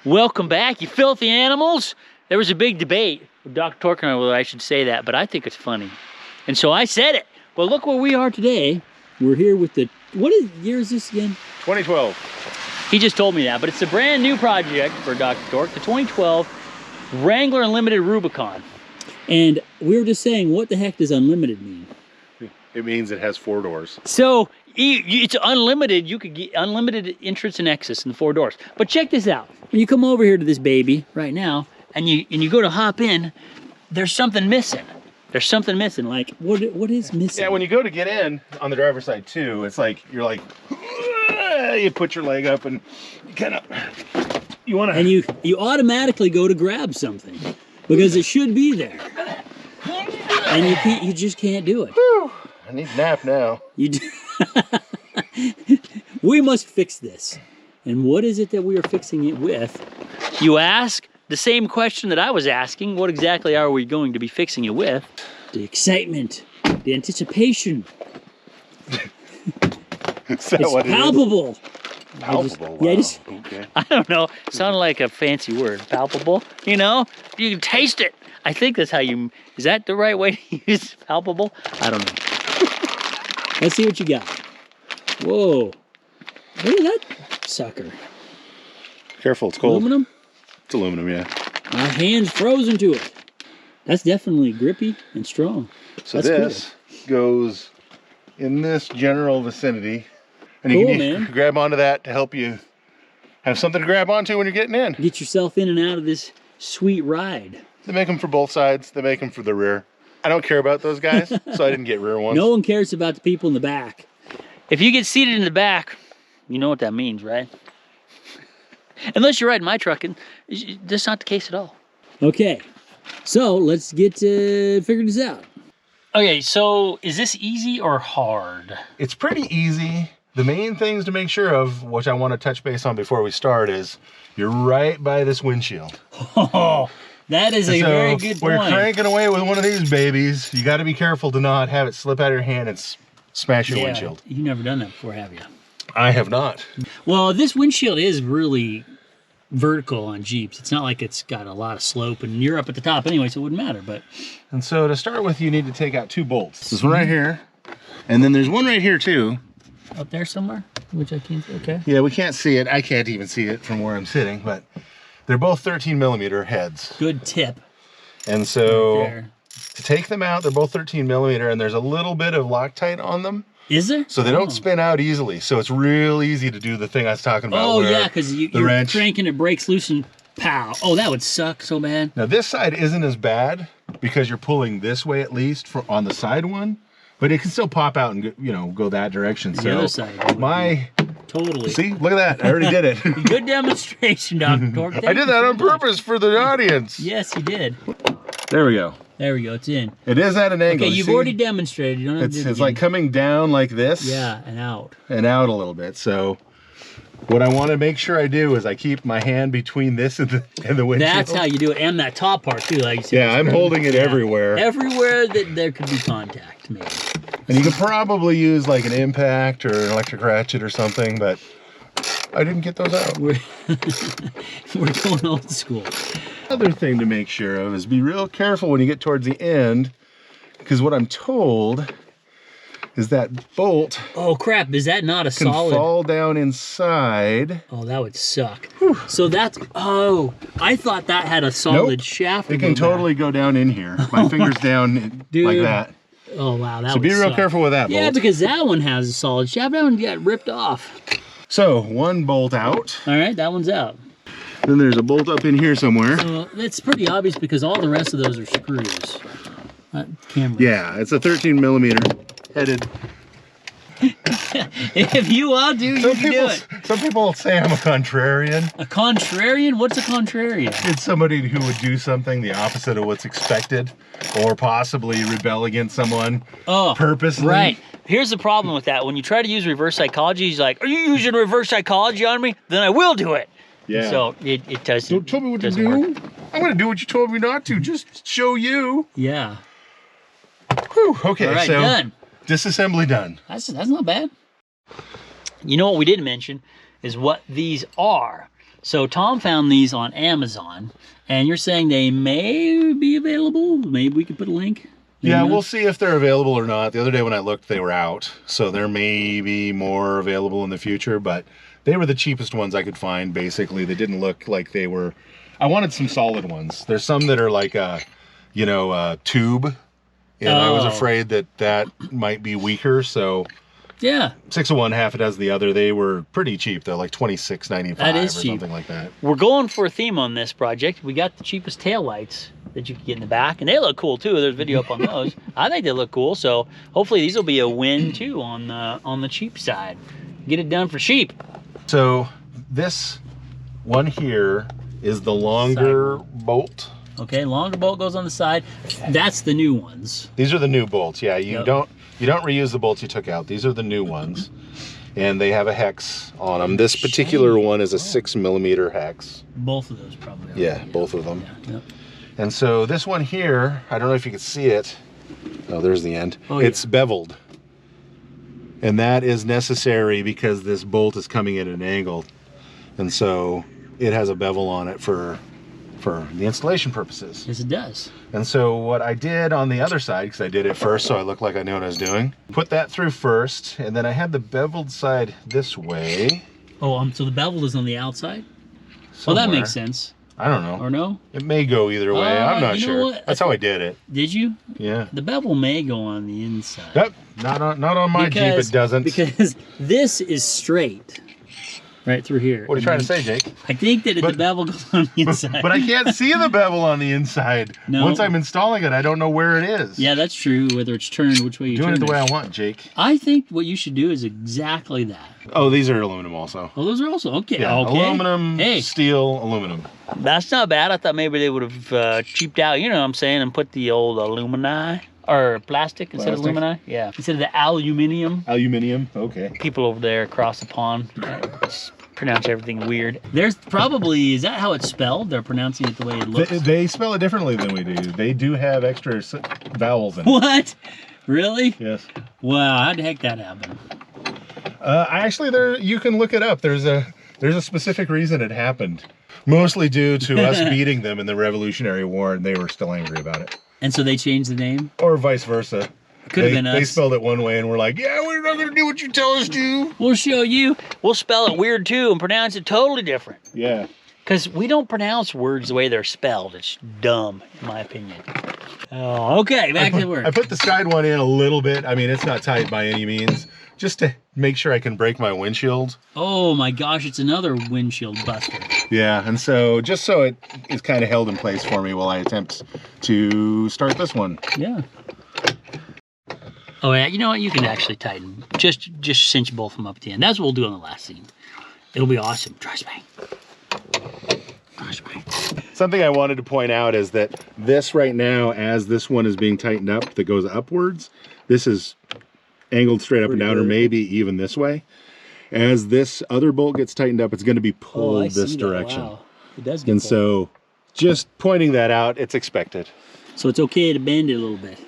Welcome back, you filthy animals. There was a big debate with Dr. Tork and I whether I should say that, but I think it's funny. And so I said it. But look where we are today. We're here with the, year is this again? 2012. He just told me that, but it's a brand new project for Dr. Tork, the 2012 Wrangler Unlimited Rubicon. And we were just saying, what the heck does unlimited mean? It means it has 4 doors. So it's unlimited. You could get unlimited entrance and exits in the 4 doors. But check this out. When you come over here to this baby right now, and you go to hop in, there's something missing. There's something missing. Like what is missing? Yeah, when you go to get in on the driver's side too, it's like you're like you put your leg up and you kind of want to. And you automatically go to grab something because it should be there, and you can't. You just can't do it. Whew, I need a nap now. You do. We must fix this. And what is it that we are fixing it with? You ask the same question that I was asking. What exactly are we going to be fixing it with? The excitement, the anticipation. Is that it's what palpable. It is? Palpable. Okay. I don't know. It sounded like a fancy word. Palpable. You know, you can taste it. I think that's how you. Is that the right way to use palpable? I don't know. Let's see what you got. Whoa! Look at that sucker. Careful, it's cold. Aluminum? It's aluminum, yeah. My hand's frozen to it. That's definitely grippy and strong. So that's this goes in this general vicinity. And cool, you can grab onto that to help you have something to grab onto when you're getting in. Get yourself in and out of this sweet ride. They make them for both sides. They make them for the rear. I don't care about those guys, so I didn't get rear ones. No one cares about the people in the back. If you get seated in the back, you know what that means, right? Unless you're riding my truck, and that's not the case at all. Okay, so let's get figure this out. Okay, so is this easy or hard? It's pretty easy. The main things to make sure of, which I want to touch base on before we start, is you're right by this windshield. Oh, that is a very good point. When you're cranking away with one of these babies, you got to be careful to not have it slip out of your hand and smash your windshield. You've never done that before, have you? I have not. Well, this windshield is really vertical on Jeeps. It's not like it's got a lot of slope, and you're up at the top anyway, so it wouldn't matter. And so to start with, you need to take out 2 bolts. This one right here, and then there's one right here too. Up there somewhere, which I can't see. Okay. Yeah, we can't see it. I can't even see it from where I'm sitting, but they're both 13mm heads. Good tip. And so right to take them out, they're both 13mm, and there's a little bit of Loctite on them. Is there? So they don't spin out easily. So it's real easy to do the thing I was talking about. Oh yeah, because you're wrench, cranking, it breaks loose and pow. Oh, that would suck so bad. Now this side isn't as bad because you're pulling this way at least on the side one, but it can still pop out and go that direction. The so other side. Totally. See, look at that. I already did it. Good demonstration, Dr. Tork. I did that on purpose for the audience. Yes, you did. There we go. There we go. It's in. It is at an angle. Okay, you've already demonstrated. You don't have to do it it's like coming down like this. Yeah, and out. And out a little bit. So what I want to make sure I do is I keep my hand between this and the windshield. That's how you do it, and that top part too. Like you said. Yeah, I'm holding it everywhere. Everywhere that there could be contact, maybe. And you could probably use like an impact or an electric ratchet or something, but I didn't get those out. We're going old school. Another thing to make sure of is be real careful when you get towards the end, because what I'm told is that bolt. Oh crap! Is that not a solid? Can fall down inside. Oh, that would suck. Whew. So that's. Oh, I thought that had a solid shaft. It can totally go down in here. My finger's down like that. Oh wow, that would So be real careful with that bolt. Yeah, because that one has a solid shaft. That one got ripped off. So one bolt out. All right, that one's out. Then there's a bolt up in here somewhere. So it's pretty obvious because all the rest of those are screws. Camera. Yeah, it's a 13mm headed. If you want to, you can do it. Some people say I'm a contrarian. A contrarian? What's a contrarian? It's somebody who would do something the opposite of what's expected, or possibly rebel against someone purposely. Right. Here's the problem with that. When you try to use reverse psychology, he's like, "Are you using reverse psychology on me? Then I will do it." Yeah. So it doesn't. Don't tell me what to do. I'm going to do what you told me not to. Just show you. Yeah. Whew. Okay. All right, so done. Disassembly done. That's not bad. You know what we didn't mention is what these are. So Tom found these on Amazon, and you're saying they may be available? Maybe we could put a link? Maybe Yeah, not? we'll see if they're available or not. The other day when I looked, they were out. So there may be more available in the future, but they were the cheapest ones I could find, basically. They didn't look like they were... I wanted some solid ones. There's some that are like a, you know, a tube. And I was afraid that that might be weaker, so... Yeah. 6 of one, half a dozen the other. They were pretty cheap, though, like $26.95 That is or cheap. something like that. We're going for a theme on this project. We got the cheapest taillights that you can get in the back, and they look cool too. There's video up on those. I think they look cool, so hopefully these will be a win too on the cheap side. Get it done for cheap. So this one here is the longer bolt. Okay, longer bolt goes on the side. That's the new ones. These are the new bolts. Yeah, you Yep. don't reuse the bolts you took out. These are the new ones, and they have a hex on them. This particular one is a 6mm hex. Both of those probably. Are. Yeah, both of them. Yeah. Yep. And so this one here, I don't know if you can see it. Oh, there's the end. Oh, it's beveled. And that is necessary because this bolt is coming at an angle. And so it has a bevel on it for the installation purposes. Yes, it does. And so what I did on the other side, because I did it first so I looked like I knew what I was doing, put that through first, and then I had the beveled side this way. Oh, so the bevel is on the outside? Somewhere. Well, that makes sense. I don't know. Or no? It may go either way. I'm not you know sure. what? That's how I did it. Did you? Yeah. The bevel may go on the inside. Yep. Not on my Jeep, it doesn't. Because this is straight. Right through here. What are you trying to say, Jake? I think that the bevel goes on the inside. But I can't see the bevel on the inside. No. Once I'm installing it, I don't know where it is. Yeah, that's true. Whether it's turned, which way you Doing turn it the way I want, Jake. I think what you should do is exactly that. Oh, these are aluminum also. Oh, those are also okay. Yeah, okay. aluminum, Hey, steel, aluminum. that's not bad. I thought maybe they would have cheaped out. You know what I'm saying, and put the old alumini or plastic instead of Plastic? alumini. Yeah, instead of the aluminium. Aluminium, okay. People over there across the pond pronounce everything weird. There's probably, is that how it's spelled? They're pronouncing it the way it looks. They spell it differently than we do. They do have extra vowels in it. What? Really? Yes. Wow, how'd the heck that happen? Actually, you can look it up. There's a specific reason it happened. Mostly due to us beating them in the Revolutionary War, and they were still angry about it. And so they changed the name? Or vice versa. Could have been us. They spelled it one way, and we're like, yeah, we're not gonna do what you tell us to. We'll show you. We'll spell it weird too and pronounce it totally different. Yeah. Because we don't pronounce words the way they're spelled. It's dumb, in my opinion. Oh, okay, back to work. I put the side one in a little bit. I mean, it's not tight by any means. Just to make sure I can break my windshield. Oh my gosh, it's another windshield buster. Yeah, and so just so it is kind of held in place for me while I attempt to start this one. Yeah. Oh yeah, you know what? You can actually tighten. Just cinch both of them up at the end. That's what we'll do on the last scene. It'll be awesome. Dry spang. Dry spang. Something I wanted to point out is that this right now, as this one is being tightened up, that goes upwards, this is angled straight up and down, or maybe even this way. As this other bolt gets tightened up, it's going to be pulled this direction. Wow. It does get And pulled. so, just pointing that out, it's expected. So it's okay to bend it a little bit.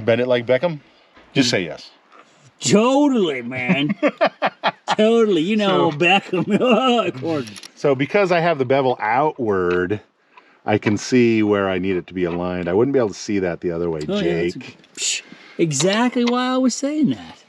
Bend it like Beckham? Just say yes. Totally, man. Totally. You know, Beckham. Of course. So because I have the bevel outward, I can see where I need it to be aligned. I wouldn't be able to see that the other way, Oh, Jake. Yeah, exactly why I was saying that.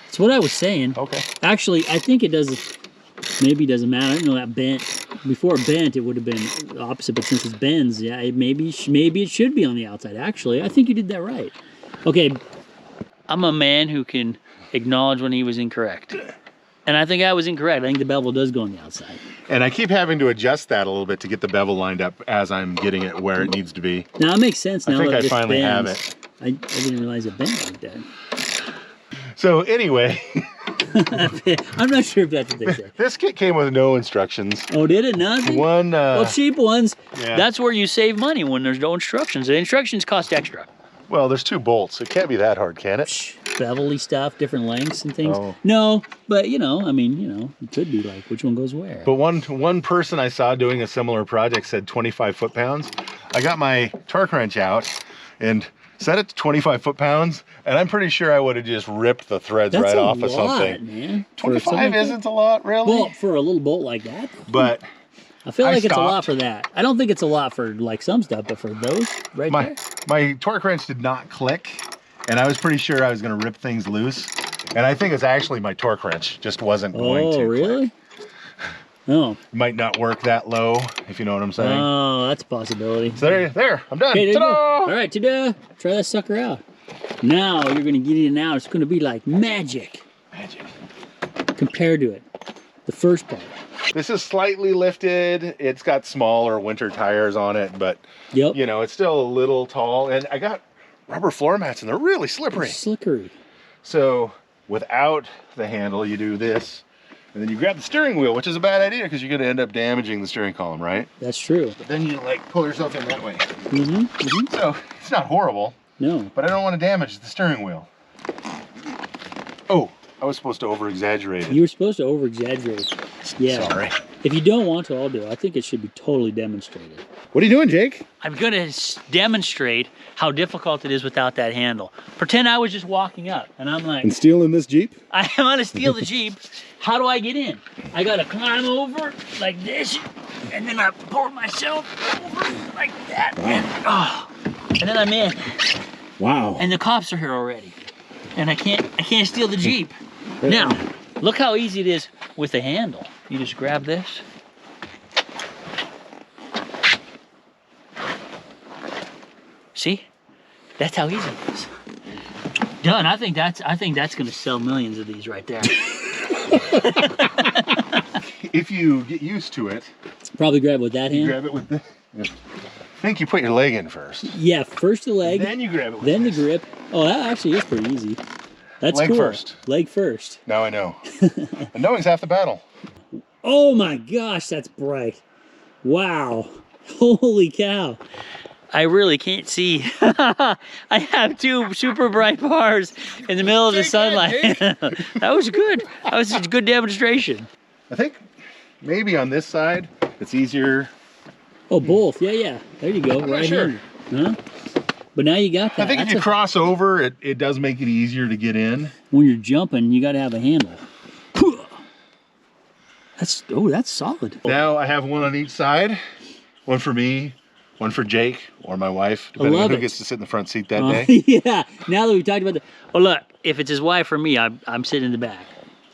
That's what I was saying. Okay. Actually, I think it does. Maybe it doesn't matter. I didn't know that bent. Before it bent, it would have been opposite. But since it bends, yeah, maybe it should be on the outside. Actually, I think you did that right. Okay. I'm a man who can acknowledge when he was incorrect. And I think I was incorrect. I think the bevel does go on the outside. And I keep having to adjust that a little bit to get the bevel lined up as I'm getting it where it needs to be. Now, it makes sense now. I think that I this finally have bends. it. I didn't realize it bent like that. So anyway, I'm not sure if that's what they said. this kit came with no instructions. Oh, did it? Nothing? One, Well, cheap ones. yeah. That's where you save money when there's no instructions. The instructions cost extra. well, there's 2 bolts. It can't be that hard, can it? Bevel-y stuff, different lengths and things. Oh. No, but you know, I mean, you know, it could be like which one goes where. But one person I saw doing a similar project said 25 foot-pounds. I got my torque wrench out, and set it to 25 foot-pounds, and I'm pretty sure I would have just ripped the threads right off of something. Man. 25 isn't a lot, really. Well, for a little bolt like that. But I feel like it's a stopped. lot for that. I don't think it's a lot for like some stuff, but for those right there. My torque wrench did not click, and I was pretty sure I was going to rip things loose. And I think it's actually my torque wrench just wasn't going to. Oh, really? Oh. It might not work that low, if you know what I'm saying. Oh, that's a possibility. So there, I'm done. Okay, there you go. Ta-da! All right, ta-da. Try that sucker out. Now you're going to get it out. It's going to be like magic. Magic. Compared to it. The first part. This is slightly lifted. It's got smaller winter tires on it, but Yep. you know, it's still a little tall. And I got rubber floor mats and they're really slippery. Slickery. So without the handle, you do this, and then you grab the steering wheel, which is a bad idea because you're going to end up damaging the steering column, right? That's true. But then you like pull yourself in that way. Mm-hmm. Mm-hmm. So it's not horrible, No. but I don't want to damage the steering wheel. Oh, I was supposed to over-exaggerate it. You were supposed to over-exaggerate. Yeah. Sorry. If you don't want to, I'll do it. I think it should be totally demonstrated. What are you doing, Jake? I'm going to demonstrate how difficult it is without that handle. Pretend I was just walking up, and I'm like, And stealing this Jeep? I want to steal the Jeep. How do I get in? I got to climb over like this, and then I pour myself over like that. And then I'm in. Wow. And the cops are here already. And I can't steal the Jeep. Now, look how easy it is with the handle. You just grab this. See? That's how easy it is. Done. I think that's gonna sell millions of these right there. If you get used to it, Probably grab with that hand. grab it with the... I think you put your leg in first. Yeah, first the leg, Then you grab it with then the this. grip. Oh, that actually is pretty easy. That's Leg cool. first. Leg first. Now I know. And knowing's half the battle. Oh my gosh, that's bright. Wow. Holy cow. I really can't see. I have two super bright bars in the middle of the sunlight. That was good. That was a good demonstration. I think maybe on this side, it's easier. Oh, both. Yeah, yeah. There you go. I'm not Right sure. here. Huh? But now you got that. I think if you cross over, it does make it easier to get in. When you're jumping, you got to have a handle. That's solid. Now I have one on each side. One for me, one for Jake or my wife, depending on who gets to sit in the front seat that day. Yeah. Now that we've talked about that. Oh, look. If it's his wife or me, I'm sitting in the back.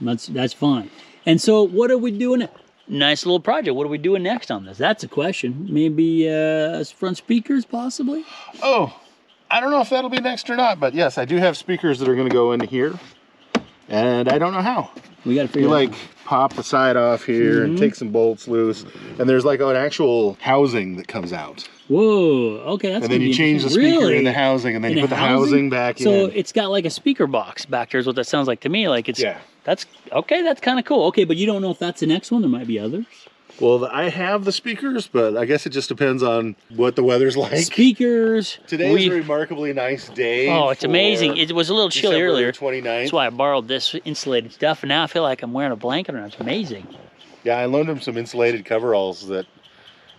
That's fine. And so, what are we doing? Nice little project. What are we doing next on this? That's a question. Maybe front speakers, possibly. Oh, I don't know if that'll be next or not, but yes, I do have speakers that are going to go into here, and I don't know how. We got to figure You it out. like pop the side off here and take some bolts loose, and there's like an actual housing that comes out. Whoa. Okay, that's. And then gonna you be change the interesting. speaker Really? in the housing, and then In you a put the housing back So in. it's got like a speaker box back there is what that sounds like to me. Like it's. Yeah. That's okay. That's kind of cool. Okay, but you don't know if that's the next one. There might be others. Well, I have the speakers, but I guess it just depends on what the weather's like. Speakers. Today's a remarkably nice day. Oh, it's for amazing. It was a little chilly December earlier. 29th. That's why I borrowed this insulated stuff, and now I feel like I'm wearing a blanket around. It's amazing. Yeah, I loaned him some insulated coveralls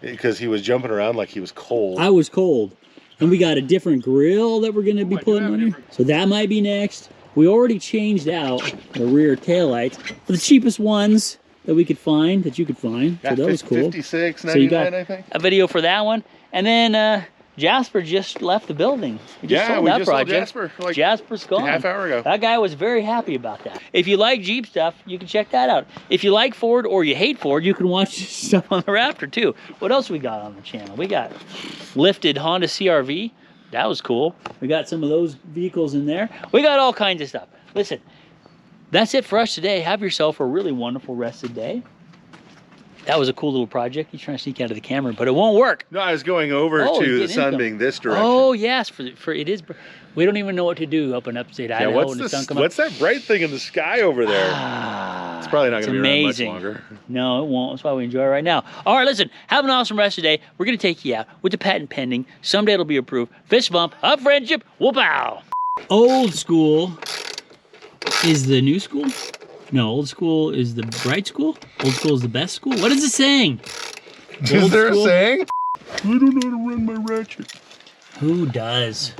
because he was jumping around like he was cold. I was cold. And we got a different grill that we're going to be I do putting have a on here. different- So that might be next. We already changed out the rear taillights for the cheapest ones that we could find, that you could find. So Yeah, that was cool. $56.99, So you got I think. a video for that one. And then Jasper just left the building. We just sold we that just sold project. Jasper like Jasper's gone. a half hour ago. That guy was very happy about that. If you like Jeep stuff, you can check that out. If you like Ford or you hate Ford, you can watch stuff on the Raptor too. What else we got on the channel? We got lifted Honda CR-V. That was cool. We got some of those vehicles in there. We got all kinds of stuff. Listen, that's it for us today. Have yourself a really wonderful rest of the day. That was a cool little project. You're trying to sneak out of the camera, but it won't work. No, I was going over Oh, to you're the getting sun into being this direction. Oh yes, for it is. We don't even know what to do up in upstate yeah, Idaho what's when the sun this? comes up. What's that bright thing in the sky over there? Ah, It's probably not going to be around much amazing. longer. No, it won't. That's why we enjoy it right now. All right, listen. Have an awesome rest of the day. We're gonna take you out with the patent pending. Someday it'll be approved. Fist bump, up friendship, whoop-ow. Old school is the new school. No, old school is the bright school. Old school is the best school. What is it saying? Is Old there school? a saying? I don't know how to run my ratchet. Who does?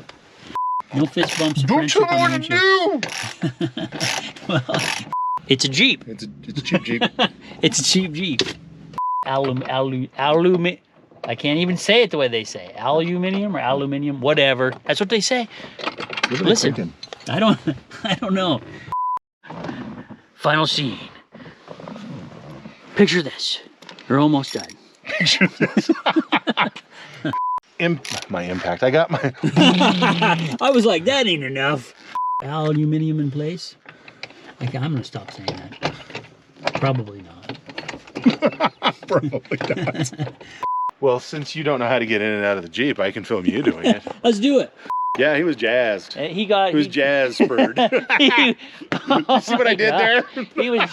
No fist bumps. Or Don't tell friendship me on what the to windshield. do! Well, it's a Jeep. It's a cheap Jeep. It's a cheap Jeep. I can't even say it the way they say. Aluminium or aluminium, whatever. That's what they say. What are they Listen, thinking? I don't know. Final scene. Picture this. You're almost done. Picture this. My impact. I got my. I was like, that ain't enough. Aluminium in place. I'm gonna stop saying that. Probably not. Probably not. Well, since you don't know how to get in and out of the Jeep, I can film you doing it. Let's do it. Yeah, he was jazzed. He was jazz spurred. You See what I did there? He was.